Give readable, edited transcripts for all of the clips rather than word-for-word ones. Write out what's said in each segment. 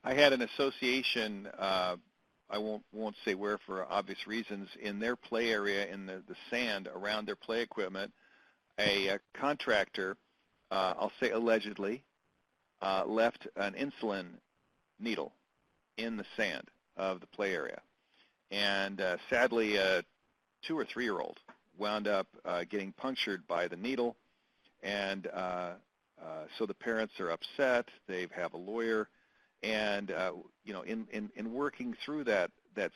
I had an association, I won't say where for obvious reasons, in their play area in the sand around their play equipment, a contractor, I'll say allegedly, left an insulin needle in the sand of the play area. And sadly, a 2 or 3-year-old wound up getting punctured by the needle, and so the parents are upset. They have a lawyer, and you know, in working through that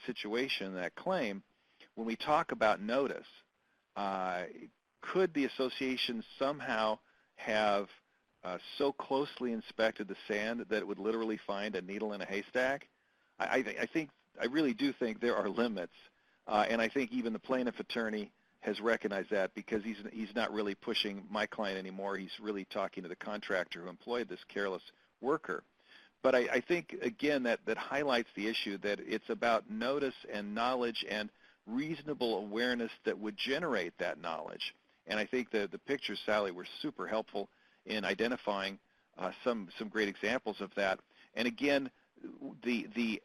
situation, that claim, when we talk about notice, could the association somehow have so closely inspected the sand that it would literally find a needle in a haystack? I really do think there are limits, and I think even the plaintiff attorney has recognized that, because he's not really pushing my client anymore. He's really talking to the contractor who employed this careless worker. But I think, again, that highlights the issue that it's about notice and knowledge and reasonable awareness that would generate that knowledge. And I think the pictures, Sally, were super helpful in identifying some great examples of that. And again, the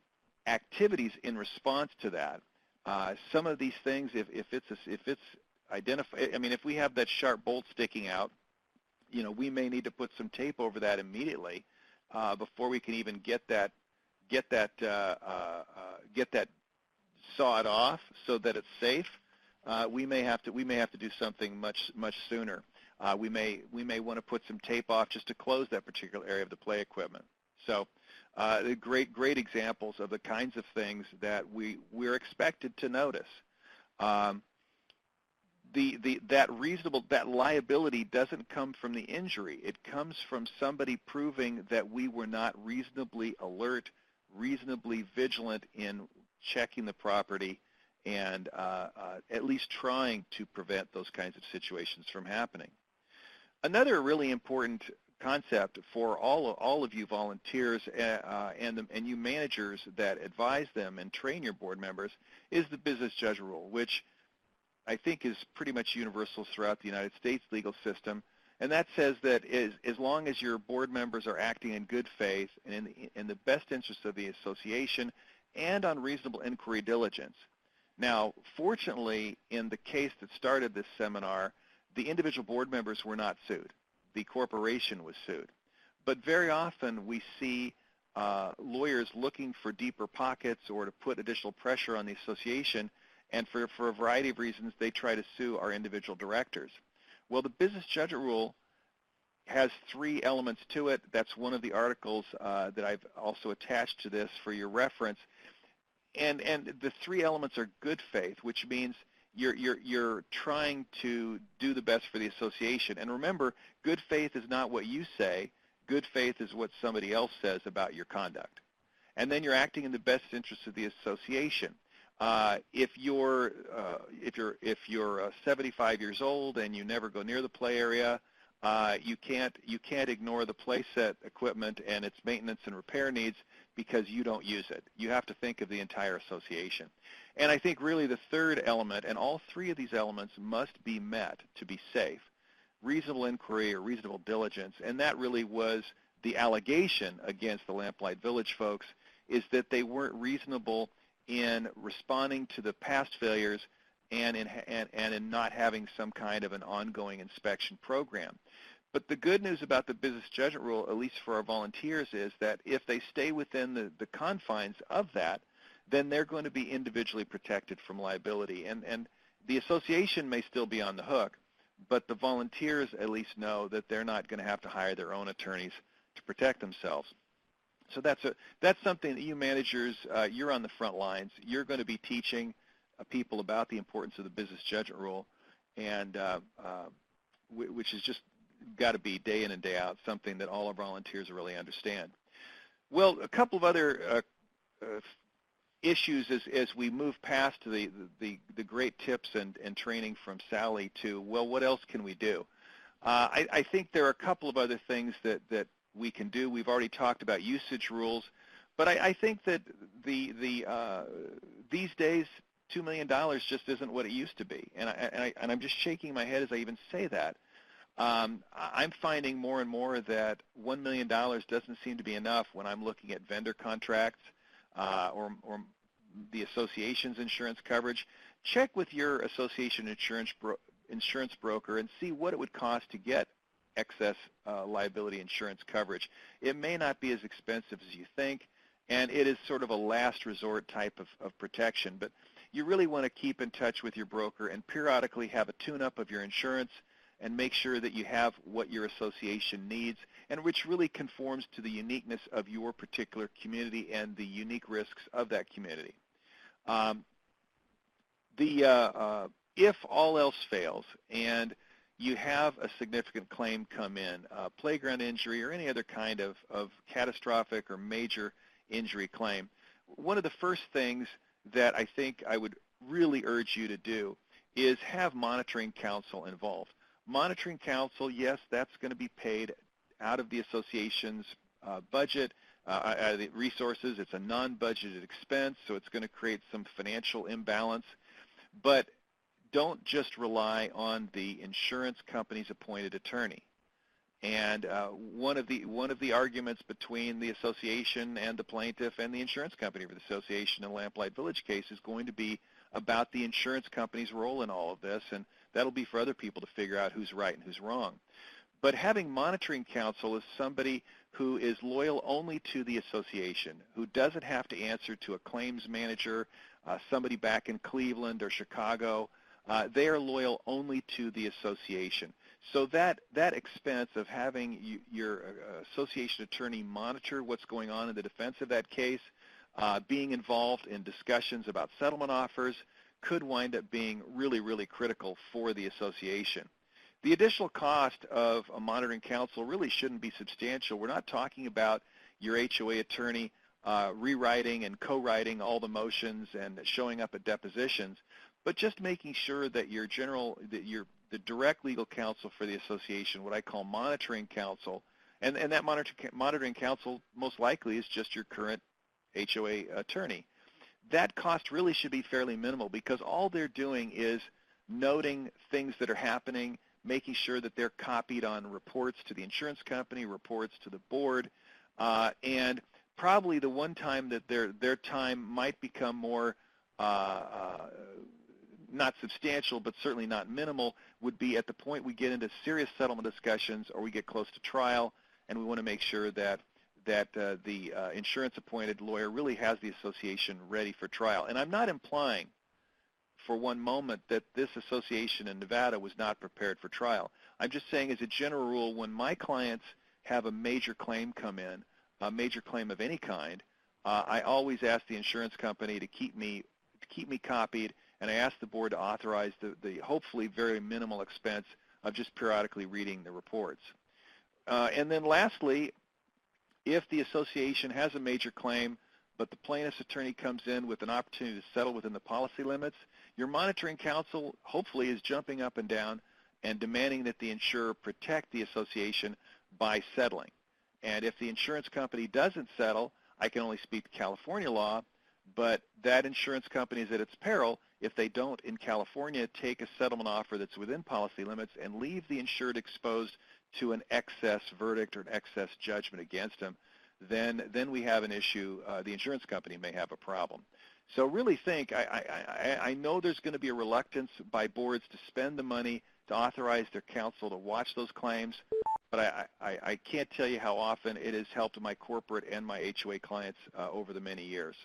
activities in response to that, some of these things, if it's identified, I mean, if we have that sharp bolt sticking out, you know, we may need to put some tape over that immediately before we can even get that sawed off so that it's safe. We may have to do something much sooner. We may want to put some tape off just to close that particular area of the play equipment. So great examples of the kinds of things that we're expected to notice. That liability doesn't come from the injury. It comes from somebody proving that we were not reasonably alert, reasonably vigilant in checking the property, and at least trying to prevent those kinds of situations from happening. Another really important concept for all of you volunteers and you managers that advise them and train your board members is the business judgment rule, which I think is pretty much universal throughout the United States legal system. And that says that as long as your board members are acting in good faith and in the best interest of the association and on reasonable inquiry diligence. Now, fortunately, in the case that started this seminar, the individual board members were not sued. The corporation was sued. But very often we see lawyers looking for deeper pockets or to put additional pressure on the association, and for a variety of reasons they try to sue our individual directors. Well, the business judgment rule has 3 elements to it. That's one of the articles that I've also attached to this for your reference. And the 3 elements are good faith, which means you're trying to do the best for the association. And remember, good faith is not what you say. Good faith is what somebody else says about your conduct. And then you're acting in the best interest of the association. If you're 75 years old and you never go near the play area, you can't ignore the play set equipment and its maintenance and repair needs because you don't use it. You have to think of the entire association. And I think really the third element, and all 3 of these elements must be met to be safe: reasonable inquiry or reasonable diligence. And that really was the allegation against the Lamplight Village folks, is that they weren't reasonable in responding to the past failures and in not having some kind of an ongoing inspection program. But the good news about the business judgment rule, at least for our volunteers, is that if they stay within the confines of that, then they're going to be individually protected from liability. And the association may still be on the hook, but the volunteers at least know that they're not going to have to hire their own attorneys to protect themselves. So that's something that you managers, you're on the front lines. You're going to be teaching people about the importance of the business judgment rule, and which is just got to be day in and day out something that all our volunteers really understand. Well, a couple of other issues as we move past the great tips and training from Sally to, well, what else can we do? I think there are a couple of other things that we can do. We've already talked about usage rules, but I think that these days $2 million just isn't what it used to be, and I'm just shaking my head as I even say that. I'm finding more and more that $1 million doesn't seem to be enough when I'm looking at vendor contracts or the association's insurance coverage. Check with your association insurance broker and see what it would cost to get excess liability insurance coverage. It may not be as expensive as you think, and it is sort of a last resort type of protection. But you really want to keep in touch with your broker and periodically have a tune-up of your insurance and make sure that you have what your association needs and which really conforms to the uniqueness of your particular community and the unique risks of that community. If all else fails and you have a significant claim come in, playground injury or any other kind of catastrophic or major injury claim, one of the first things that I think I would really urge you to do is have monitoring counsel involved. Monitoring counsel, yes, that's going to be paid out of the association's budget, out of the resources. It's a non-budgeted expense, so it's going to create some financial imbalance. But don't just rely on the insurance company's appointed attorney. And one of the arguments between the association and the plaintiff and the insurance company for the association in Lamplight Village case is going to be about the insurance company's role in all of this, and that'll be for other people to figure out who's right and who's wrong. But having monitoring counsel is somebody who is loyal only to the association, who doesn't have to answer to a claims manager, somebody back in Cleveland or Chicago. They are loyal only to the association. So that expense of having your association attorney monitor what's going on in the defense of that case, being involved in discussions about settlement offers, could wind up being really, really critical for the association. The additional cost of a monitoring counsel really shouldn't be substantial. We're not talking about your HOA attorney rewriting and co-writing all the motions and showing up at depositions, but just making sure that the direct legal counsel for the association, what I call monitoring counsel, and that monitoring counsel most likely is just your current HOA attorney. That cost really should be fairly minimal because all they're doing is noting things that are happening, making sure that they're copied on reports to the insurance company, reports to the board, and probably the one time that their time might become more not substantial, but certainly not minimal, would be at the point we get into serious settlement discussions or we get close to trial, and we want to make sure that the insurance-appointed lawyer really has the association ready for trial. And I'm not implying for one moment that this association in Nevada was not prepared for trial. I'm just saying as a general rule, when my clients have a major claim come in, a major claim of any kind, I always ask the insurance company to keep me copied, and I ask the board to authorize the hopefully very minimal expense of just periodically reading the reports. And then lastly, if the association has a major claim, but the plaintiff's attorney comes in with an opportunity to settle within the policy limits, your monitoring counsel hopefully is jumping up and down and demanding that the insurer protect the association by settling. And if the insurance company doesn't settle, I can only speak to California law, but that insurance company is at its peril if they don't, in California, take a settlement offer that's within policy limits and leave the insured exposed to an excess verdict or an excess judgment against them, then we have an issue. The insurance company may have a problem. So really think, I know there's going to be a reluctance by boards to spend the money to authorize their counsel to watch those claims, but I can't tell you how often it has helped my corporate and my HOA clients over the many years.